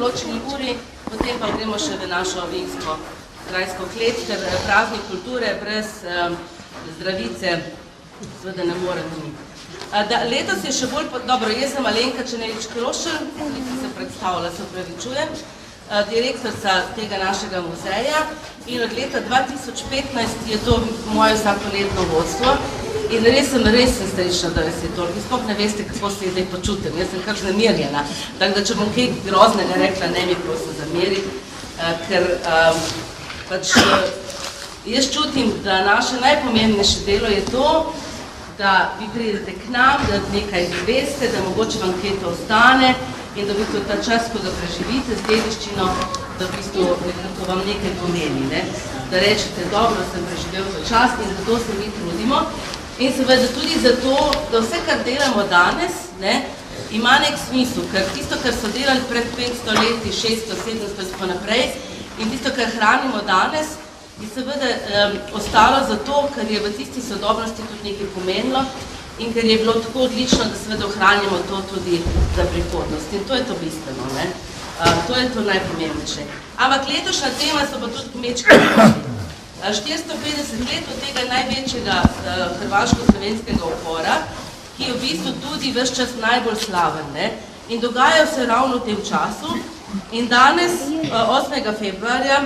določeni uri, potem pa gremo še v našo vinsko krajsko klet, ker praznik kulture brez zdravice seveda ne more ni. Letos je še bolj, dobro, jaz sem Alenka Čenelič-Krošelj, ki se predstavlja, se upravičujem, direktorica tega našega muzeja in od leta 2015 je to moje vsakoletno vodstvo in res sem srečna, da vas je toliko. Sploh ne veste, kako se zdaj počutim, jaz sem kar zamirjena. Tako da, če bom kaj groznega rekla, ne mi prosim zameriti, ker pač jaz čutim, da naše najpomembnejše delo je to, da vi pridete k nam, da nekaj veste, da mogoče vam kaj to ostane in da v bistvu ta čas, ko ga preživite z dediščino, da v bistvu vam nekaj pomeni, ne? Da rečete, dobro, sem preživel to čas in zato se mi trudimo. In seveda tudi zato, da vse, kar delamo danes, ne, ima nek smisel, ker tisto, kar so delali pred 500 leti, 600, 700 in tako naprej, in tisto, kar hranimo danes, je seveda ostalo zato, ker je v tisti sodobnosti tudi nekaj pomenilo in ker je bilo tako odlično, da seveda ohranimo to tudi za prihodnost. In to je to bistveno, ne? To je to najpomembnejše. Ampak letošnja tema so pa tudi kmečki upori. 450 let od tega največjega hrvaško-slovenskega upora, ki je v bistvu tudi ves čas najbolj slaven, ne? In dogaja se ravno v tem času. In danes, 8. februarja,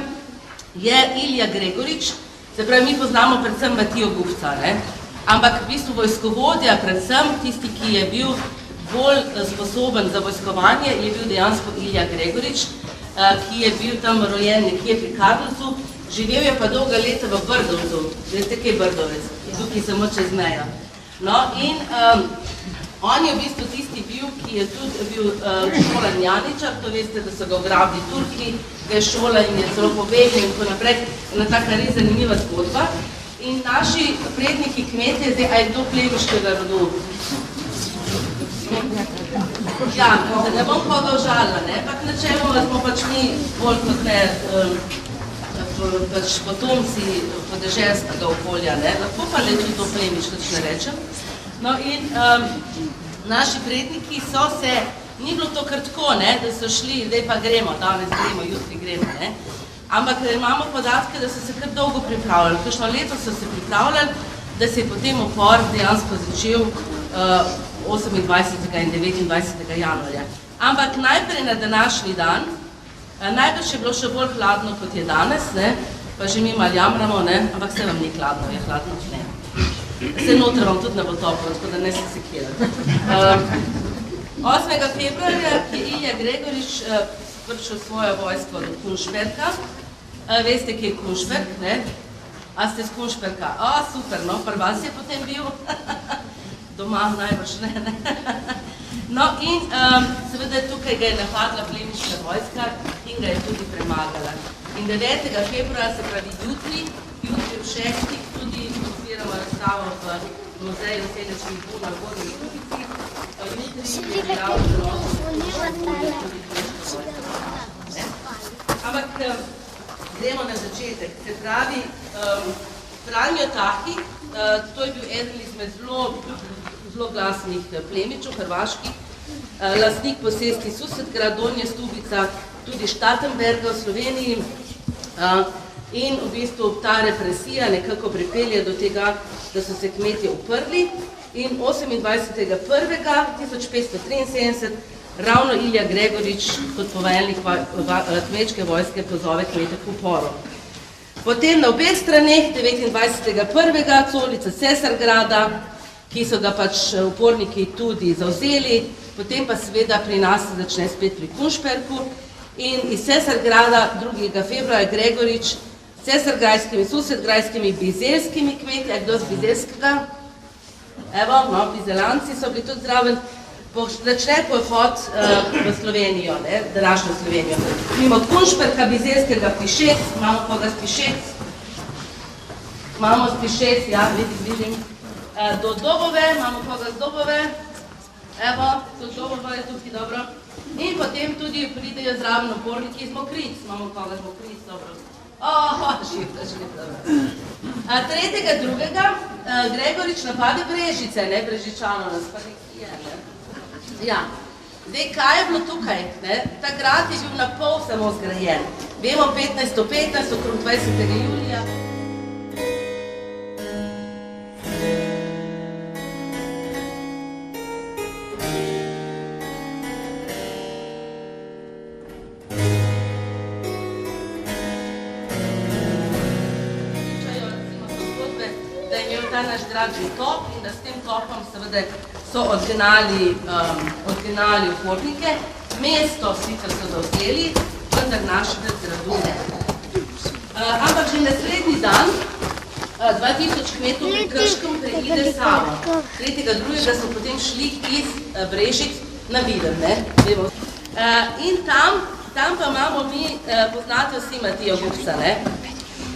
je Ilija Gregorič, se pravi, mi poznamo predvsem Matijo Gufca, ne? Ampak v bistvu vojskovodja, predvsem tisti, ki je bil bolj sposoben za vojskovanje, je bil dejansko Ilija Gregorič, ki je bil tam rojen nekje pri Karlovcu, živel je pa dolga leta v Brdovcu, veste, kaj je Brdovec, tukaj samo čez mejo. No, in on je v bistvu tisti bil, ki je tudi bil šolan Janičar, to veste, da so ga ugrabili Turki, ga je šolan in je celo pobegnil in tako naprej, ena taka res zanimiva zgodba. In naši predniki kmetje, zdaj, a je kdo plemiškega rodu? Ja, ne bom koga užalila, ne, ampak načeloma smo pač mi bolj kot ne pač potomci podeželskega okolja, ne, lahko pa le tudi to plemiško, če ne rečem. No in naši predniki so se, ni bilo to kar tako, ne, da so šli, zdaj pa gremo, danes gremo, jutri gremo, ne. Ampak imamo podatke, da so se kar dolgo pripravljali. Kakšno leto so se pripravljali, da se je potem upor dejansko začel 28. in 29. januarja. Ampak najprej na današnji dan, najbrž je bilo še bolj hladno, kot je danes, ne, pa že mi malo jamramo, ne, ampak se vam ni hladno, je hladno, ne. Se noter vam tudi ne bo toplo, tako da ne se sekirate. 8. februarja je Ilija Gregorič vršil svojo vojsko do Kunšperka. Veste, kje je Kunšperk, ne? A ste z Kunšperka? A, super, no, pri vas je potem bil. Doma najbrž, ne. No in seveda tukaj ga je napadla plemiška vojska in ga je tudi premagala. In 9. februarja, se pravi jutri v 6. tudi odpiramo razstavo v muzeju Selečnih bun na Gornji Stubici. Jutri je bilo ampak gremo na začetek. Se pravi, Franjo Tahih, to je bil eden izmed zelo glasnih plemičev hrvaških, lastnik posesti Susedgrad, Donja Stubica, tudi Štatenberga v Sloveniji in v bistvu ta represija nekako pripelje do tega, da so se kmetje uprli in 28.1.1573 ravno Ilija Gregorič kot poveljnik kmečke vojske pozove kmete k uporu. Potem na obeh straneh 29.1. Colica Cesargrada, ki so ga pač uporniki tudi zavzeli, potem pa seveda pri nas se začne spet pri Kunšperku in iz Cesargrada 2. februarja Gregorič s cesargrajskimi, susedgrajskimi, bizeljskimi kmetje, a kdo z bizeljskega? Evo, no, bizelanci so bili tudi zraven, začne pohod v Slovenijo, današnjo Slovenijo. Mimo Kunšperka, bizeljskega Pišec, imamo koga z Pišec, imamo z Pišec, ja, vidim, do Dobove, imamo koga z Dobove, evo, do Dobova je tukaj dobro. In potem tudi pridejo zraven oporniki iz Mokric, imamo koga z Mokric, dobro. Šifra, dobro. 3.2. Gregorič napade Brežice, Brežičano nas pa nekje, ne. Ja, Zdaj, kaj je bilo tukaj? Ta grad je bil na pol samo zgrajen. Vemo 1515, okrog 20. julija. Da je imel ta naš grad že top in da s tem topom seveda so odgnali upornike. Mesto sicer so zavzeli, vendar našega gradu ne. Ampak že naslednji dan 2000 kmetov pri Krškem preide Savo. 3.2. smo potem šli iz Brežic na Videm. In tam pa imamo mi, poznate vsi Matijo Gubca,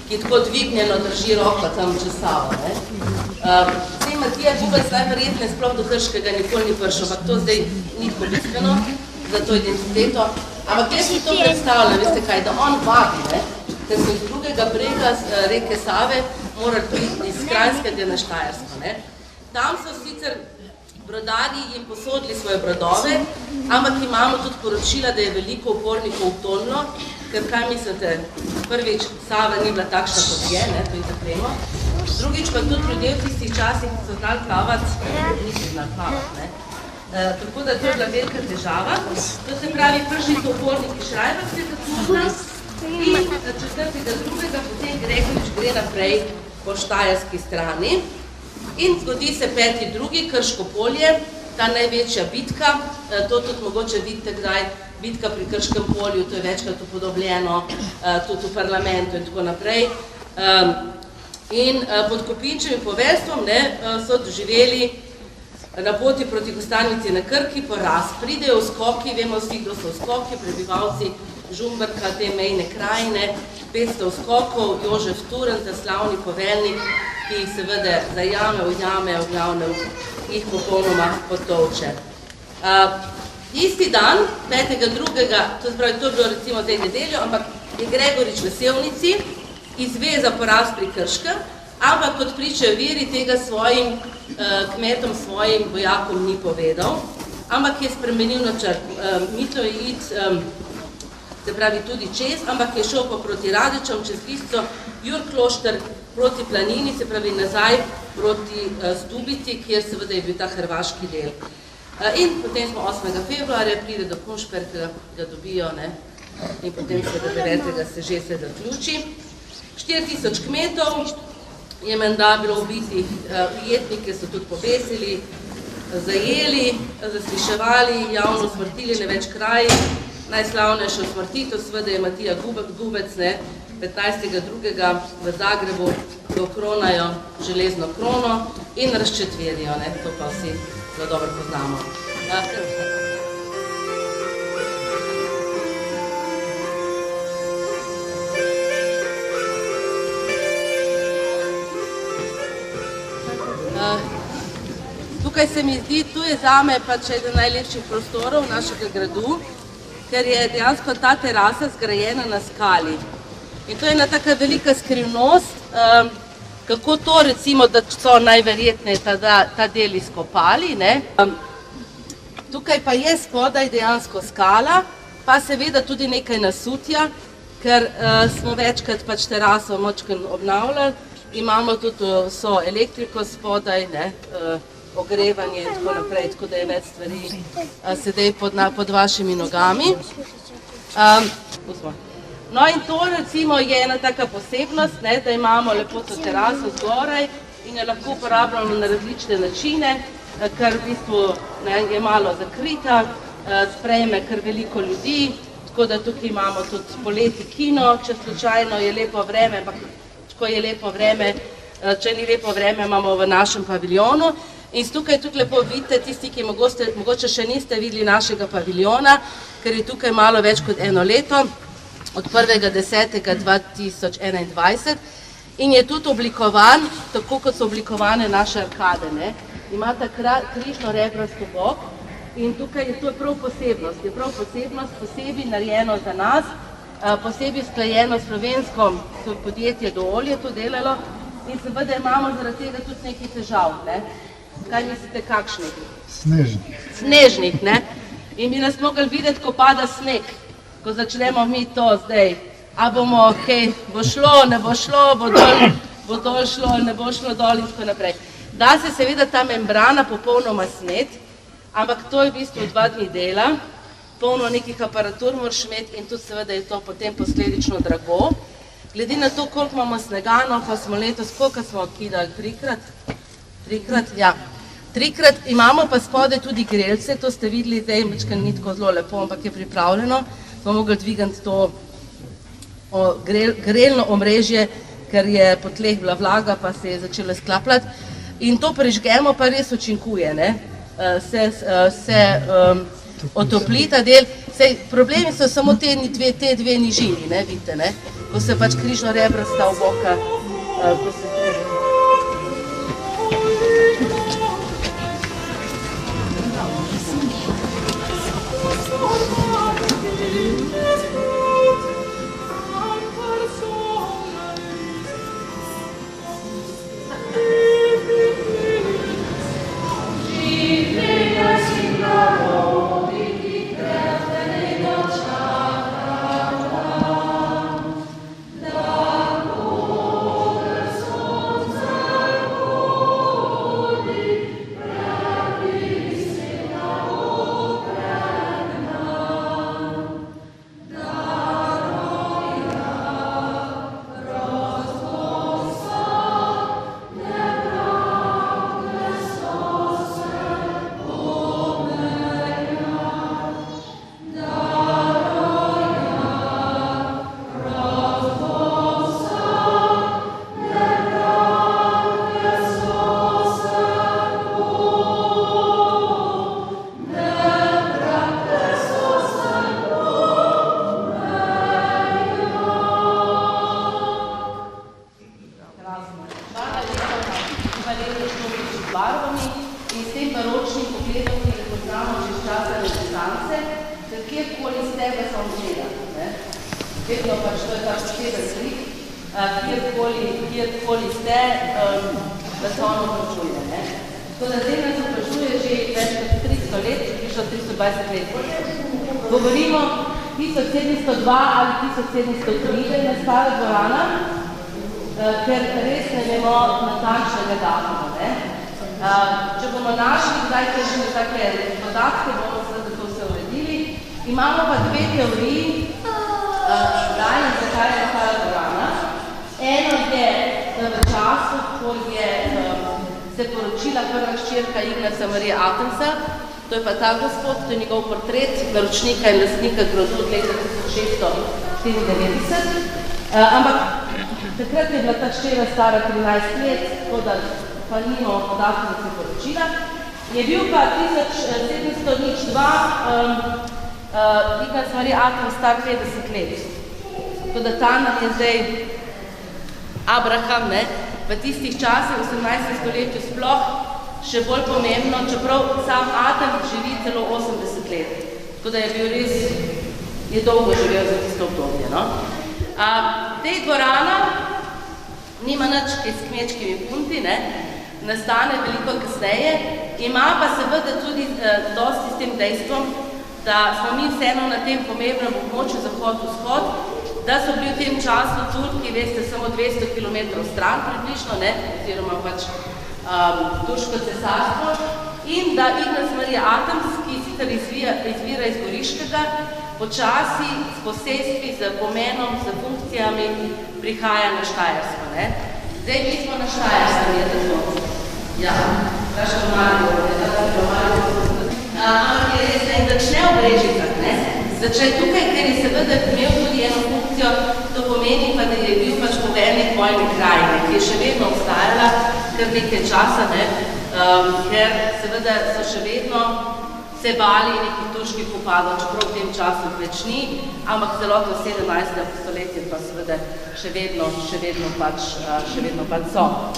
ki tako dvignjeno drži roko tam čez Savo. Zdaj, Matija Gubec najverjetneje sploh do Krškega nikoli ni prišel, ampak to zdaj ni tako bistveno za to identiteto. Ampak jaz mi to predstavljam, veste kaj, da on vabi, ker so iz drugega brega reke Save morali priti iz Kranjskega na Štajersko. Tam so sicer brodarji jim posodili svoje brodove, ampak imamo tudi poročila, da je veliko upornikov utonilo, ker kaj mislite, prvič, Sava ni bila takšna kot je, to je tako vemo. Drugič pa tudi ljudje v tistih časih, ki so znali plavati, niso znali plavati. Tako da to je bila velika težava. To se pravi, prvi so uporniki Šrajbarskega turna in 4.2. potem Gregorič gre naprej po štajerski strani. In zgodi se 5.2. Krško polje, ta največja bitka, to tudi mogoče vidite kdaj, bitka pri Krškem polju, to je večkrat upodobljeno, tudi v parlamentu in tako naprej. In pod Kopinčevim poveljstvom so doživeli na poti proti Kostanjici na Krki poraz. Pridejo skoki, vemo vsi, kdo so skoki, prebivalci Žumberka, te mejne krajine, 500 skokov, Jožef Turn, ta slavni poveljnik, ki jih seveda zajame, ujame, v glavnem jih popolnoma potolče. Isti dan, 5.2., to je bilo recimo zdaj nedeljo, ampak je Gregorič v Sevnici izve za poraz pri Krškem, ampak kot pričajo viri, tega svojim kmetom, svojim vojakom ni povedal, ampak je spremenil načrt. Mislil je iti, se pravi tudi čez, ampak je šel pa proti Radičam, čez Lisco, Jurklošter, proti planini, se pravi nazaj proti Stubici, kjer seveda je bil ta hrvaški del. In potem smo 8. februarja, pride do Kunšperka, ga dobijo, in potem seveda 9. se že se zaključi. 4000 kmetov je menda bilo ubitih, ujetnike so tudi povesili, zajeli, zasliševali, javno smrtili na več krajih. Najslavnejša smrtitev seveda je Matija Gubec, 15.2. v Zagrebu ga okronajo železno krono in razčetverijo, to pa vsi zelo dobro poznamo. Tukaj se mi zdi, tu je zame pač eden najlepših prostorov našega gradu, ker je dejansko ta terasa zgrajena na skali. In to je ena taka velika skrivnost, kako to recimo, da so najverjetneje ta del izkopali. Tukaj pa je spodaj dejansko skala, pa seveda tudi nekaj nasutja, ker smo večkrat pač teraso močkrat obnavljali, imamo tudi vso elektriko spodaj, ogrevanje in tako naprej, tako da je več stvari sedaj pod vašimi nogami. No in to recimo je ena taka posebnost, da imamo lepo to teraso zgoraj in jo lahko uporabljamo na različne načine, ker v bistvu je malo zakrita, sprejme kar veliko ljudi, tako da tukaj imamo tudi poleti kino, če slučajno je lepo vreme, ampak ko je lepo vreme, če ni lepo vreme, imamo v našem paviljonu. In tukaj tudi lepo vidite, tisti, ki mogoče še niste videli našega paviljona, ker je tukaj malo več kot eno leto, od 1.10.2021 in je tudi oblikovan, tako kot so oblikovane naše arkade. Ima ta križno rebrasto bok in tukaj je to prav posebnost, posebej narejeno za nas, posebej sklajeno slovensko podjetje Dool je to delalo in seveda imamo zaradi tega tudi nekaj težav. Kaj mislite, kakšnih? Snežnih. Snežnih, in bi nas mogli videti, ko pada sneg, ko začnemo mi to zdaj. A bomo, bo šlo, ne bo šlo, bo dol šlo, ne bo šlo dol in tako naprej. Da se seveda ta membrana popolnoma sneti, ampak to je v bistvu 2 dni dela, polno nekih aparatur moraš imeti in tudi seveda je to potem posledično drago. Glede na to, koliko imamo snegano, pa smo letos, koliko smo kidali? 3krat? Ja. 3krat imamo pa spodaj tudi grelce, to ste videli, zdaj mečkaj ni tako zelo lepo, ampak je pripravljeno. Smo mogli dvigati to grelno omrežje, ker je po tleh bila vlaga, pa se je začela sklapljati. In to prižgemo, pa res učinkuje, ne? Se otopli ta del. Problemi so samo te dve nižini, ne, vidite, ne? Ko se pač križno rebrasta oboka, ko se križno. Kjerkoli ste, da se ono vprašuje. To da zdaj nas vprašuje že več kot 300 let, prišlo 320 let. Govorimo 1702 ali 1703, da je nastala dvorana, ker res ne vemo natančnega datuma. Če bomo našli kdaj kakšne take podatke, bomo seveda to vse uredili. Imamo pa 2 teoriji, kdaj in zakaj je nastala dvorana. Eno je v času, ko je se poročila prva hčerka Ignasa Marija Athensa, to je pa ta gospod, to je njegov portret, naročnika in lastnika gradu od leta 1694. Ampak takrat je bila ta hčera stara 13 let, tako da pa nimamo podatkov, da se je poročila. Je bil pa 1702 Ignas Marija Athens star 50 let. Tako da ta nam je zdaj Abraham, v tistih časih, v 18. stoletju sploh, še bolj pomembno, čeprav sam Atem živi celo 80 let. Tako da je bil res, je dolgo živel za tisto obdobje. Tej dvorana nima nič s kmečkimi punti, nastane veliko kasneje, ima pa seveda tudi dosti s tem dejstvom, da smo mi vseeno na tem pomembnem območju zahod-vzhod, da so bili v tem času Turki, veste, samo 200 km stran približno, oziroma pač turško cesarstvo, in da Ignas Marija Athens, ki sicer izvira iz Goriškega, počasi s posestvi, z pomenom, z funkcijami prihaja na Štajersko. Zdaj mi smo na Štajerskem, je tako. Ja, vprašam Marko, ampak je res, da začne v Brežicah, začne tukaj, ker je seveda imel tudi eno funkcijo, to pomeni pa, da je bil pač poveljnik vojne krajine, ki je še vedno obstajala kar nekaj časa, ker seveda so še vedno se bali nekih turških upadov, čeprav v tem času več ni, ampak celotno 17. stoletje pa seveda še vedno pač so.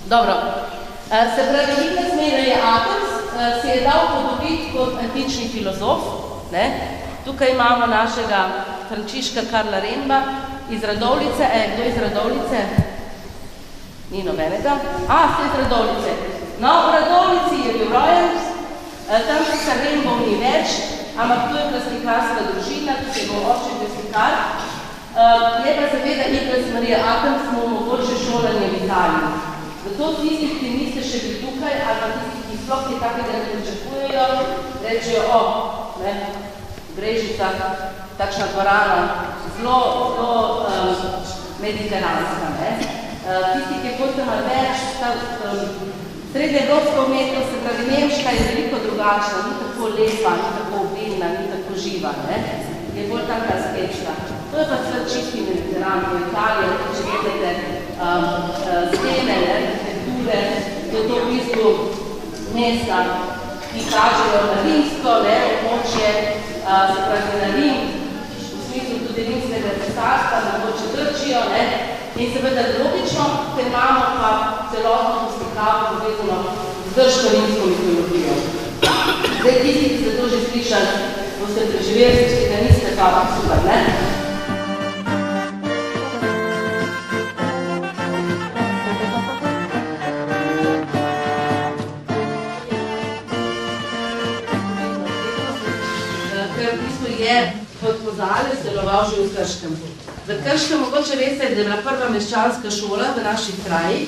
Dobro, se pravi, Ignas Marija Athens se je dal podobiti kot antični filozof, tukaj imamo našega Frančiška Karla Remba iz Radovljice. Kdo iz Radovljice? Ni nobenega. Ste iz Radovljice. No, v Radovljici je bil rojen, tam se Rembov ni več ampak to je bila slikarska družina, ki se bo očet slikar. Je pa seveda Igles Marija Atem smo omogočili šolanje v Italiji. Zato tisti, ki niste še bili tukaj, ali pa tisti, ki sploh je takega ne pričakujejo, rečejo, Brežica, takšna dvorana, zelo mediteranska. Tisti, ki hočete malo več, srednjeevropska umetnost, se pravi nemška, je veliko drugačna, ni tako lepa, ni tako obilna, ni tako živa. Je bolj taka skečna. To je pa sve čisti mediteran, v Italiji, če gledate stene, arhitekture, to je to v bistvu mesta, ki kažejo na rimsko območje, se pravi na Rim, v smislu tudi rimskega cesarstva, mogoče Grčijo, in seveda logično, ker imamo pa celotno poslikavo povezano z grško rimsko mitologijo. Zdaj, tisti, ki ste to že slišali, boste preživeli, če ga niste pa super, ne? Kot Kozalec deloval že v Krškem. V Krškem mogoče veste, da je bila prva meščanska šola v naših krajih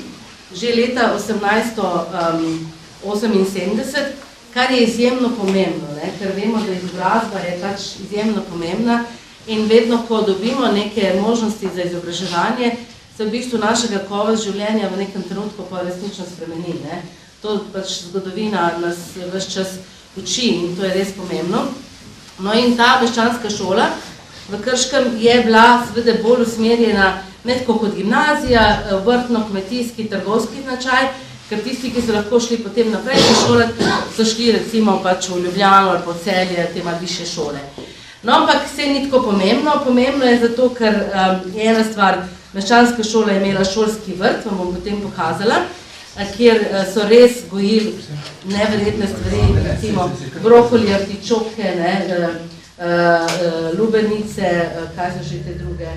že leta 1878, kar je izjemno pomembno, ker vemo, da izobrazba je pač izjemno pomembna in vedno, ko dobimo neke možnosti za izobraževanje, se v bistvu našega kova življenja v nekem trenutku pa resnično spremeni. To pač zgodovina nas ves čas uči in to je res pomembno. No in ta meščanska šola v Krškem je bila seveda bolj usmerjena ne tako kot gimnazija, vrtno-kmetijski, trgovski značaj, ker tisti, ki so lahko šli potem naprej v šole, so šli recimo pač v Ljubljano ali po Celje, te malo višje šole. No, ampak vse ni tako pomembno. Pomembno je zato, ker je ena stvar, meščanska šola je imela šolski vrt, vam bom potem pokazala, kjer so res gojili neverjetne stvari, recimo brokoli, artičoke, lubenice, kaj so še te druge.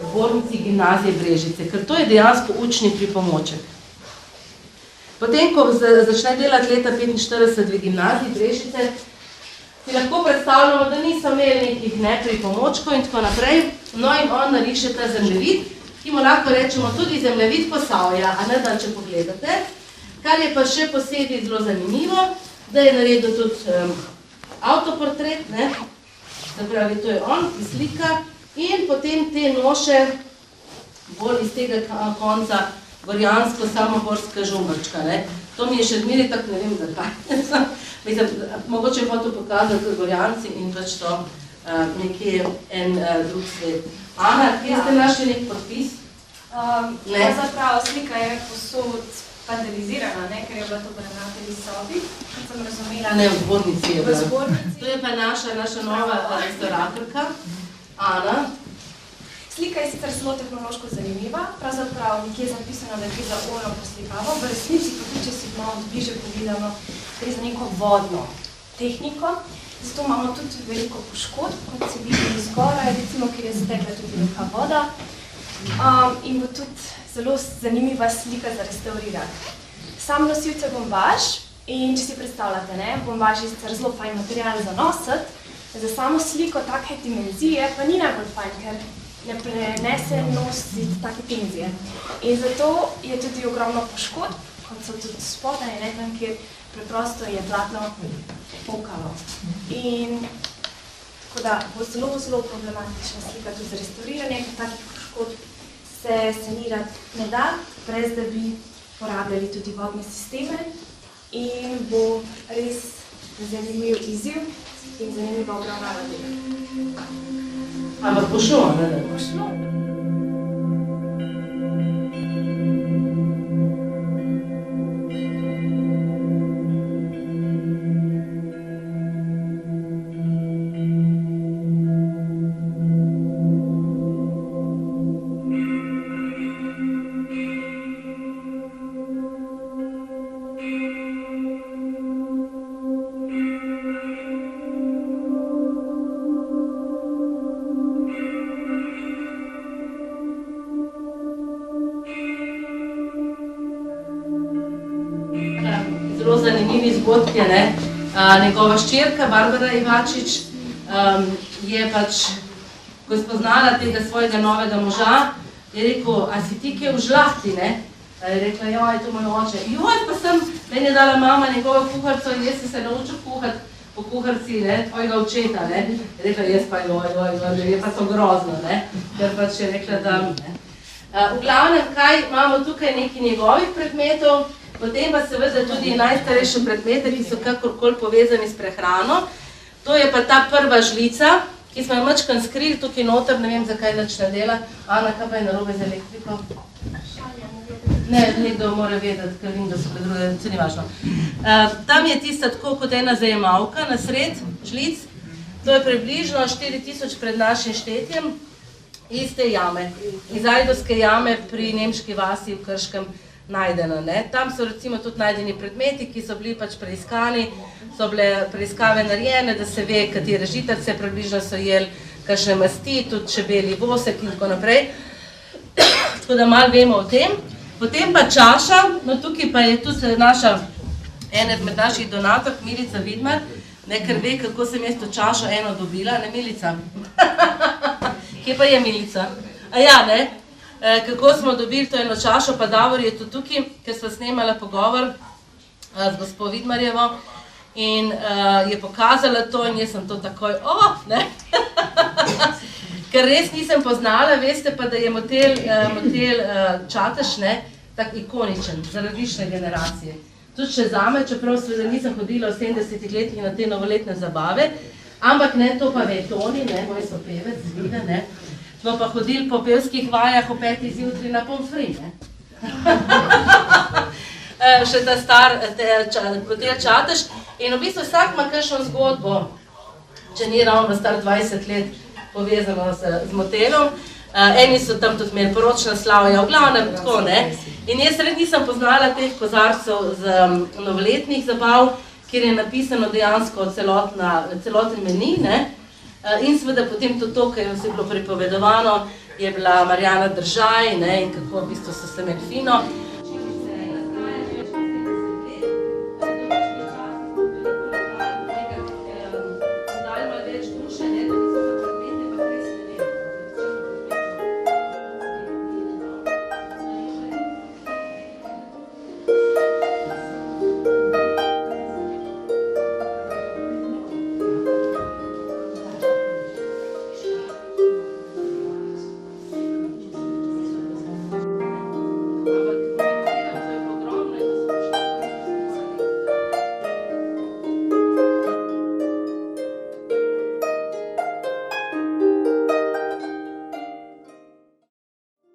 V zbornici gimnazije Brežice, ker to je dejansko učni pripomoček. Potem, ko začne delati leta 1945 v gimnaziji Brežice, si lahko predstavljamo, da niso imeli nekih pripomočkov in tako naprej. No in on nariše ta zemljevid, ki mu lahko rečemo tudi zemljevid Posavja, a ne da, če pogledate. Kar je pa še posebej zelo zanimivo, da je naredil tudi avtoportret, se pravi, to je on, ki slika, in potem te noše bolj iz tega konca gorjansko-samogorska žumrčka. To mi je še zmeri tako, ne vem zakaj. Mogoče je hotel pokazati tudi gorjanci in pač to nekje en drug svet. Ana, kje ste našli nek podpis? Zapravo slika je posod vandalizirana, ker je bila to v ravnatelji sobi, kot sem razumela. Ne, v zbornici je bila. V zbornici. To je pa naša nova restauratorka, Ana. Slika je sicer zelo tehnološko zanimiva, pravzaprav nekje je zapisano, da gre za oljno poslikavo, v resnici pa tudi, če si malo bliže pogledamo, gre za neko vodno tehniko, zato imamo tudi veliko poškodb, kot se vidi zgoraj, recimo, kjer je zatekla tudi neka voda. In bo tudi zelo zanimiva slika za restaurirati. Sam nosilce bombaž, in če si predstavljate, bombaž je sicer zelo fajn material za nositi, za samo sliko take dimenzije pa ni najbolj fajn, ker ne prenese nositi take tenzije. In zato je tudi ogromno poškodb, kot so tudi spodaj, tam, kjer preprosto je platno pokalo. In tako da bo zelo problematična slika tudi za restauriranje, ker takih poškodb se sanirati ne da, brez da bi porabljali tudi vodne sisteme in bo res zanimiv izziv in zanimiva obravnava dela. Ampak bo šlo, ne? Bo šlo. zelo zanimivi zgodki, ne. Njegova hčerka, Barbara Ivačič, je pač, ko je spoznala tega svojega novega moža, je rekel, a si ti kje v žlahti, ne? Je rekla, joj, to moj oče. Joj, pa sem, meni je dala mama njegovo kuharco in jaz sem se naučil kuhati po kuharci, ne, tvojega očeta, ne. Je rekla, jaz pa joj, je pa to grozno, ne, ker pač je rekla, da ne. V glavnem, kaj imamo tukaj nekaj njegovih predmetov, potem pa seveda tudi najstarejše predmete, ki so kakorkoli povezani s prehrano. To je pa ta prva žlica, ki smo jo mačkan skrili tukaj noter, ne vem, zakaj nič ne dela. Ana, kaj pa je narobe z elektriko? Ne, nekdo mora vedeti, ker vem, da so pred druge, se ni važno. Tam je tista tako kot ena zajemalka na sred žlic. To je približno 4000 pred našim štetjem iz te jame. Iz Ajdovske jame pri Nemški vasi v Krškem najdena, ne. Tam so recimo tudi najdeni predmeti, ki so bili pač preiskani, so bile preiskave narejene, da se ve, katere žitarice približno so jeli, kakšne masti, tudi čebelji vosek in tako naprej. Tako da malo vemo o tem. Potem pa čaša, no tukaj pa je tudi naša, ena med naših donatork, Milica Vidmar, ne, ker ve, kako sem jaz to čašo eno dobila, ne Milica? Kje pa je Milica? A ja, ne? Kako smo dobili to eno čašo, pa Davor je tudi tukaj, ker sva snemala pogovor z gospo Vidmarjevo in je pokazala to in jaz sem to takoj, ne? Ker res nisem poznala, veste pa, da je motel Čatež, ne, tak ikoničen, za različne generacije. Tudi še zame, čeprav seveda nisem hodila v 70 letih na te novoletne zabave, ampak ne, to pa ve Toni, ne, moj sopevec, zvide, ne. Smo pa hodili po pevskih vajah o 5. zjutraj na pomfri, ne. Še ta star motel Čatež in v bistvu vsak ima kakšno zgodbo, če ni ravno star 20 let, povezano z motelom. Eni so tam tudi imeli poročna slavja, v glavnem tako, ne. In jaz red nisem poznala teh kozarcev z novoletnih zabav, kjer je napisano dejansko celoten meni, ne. In seveda potem tudi to, kar je bilo pripovedovano, je bila Marjana Držaj, ne, in kako v bistvu so se imeli fino.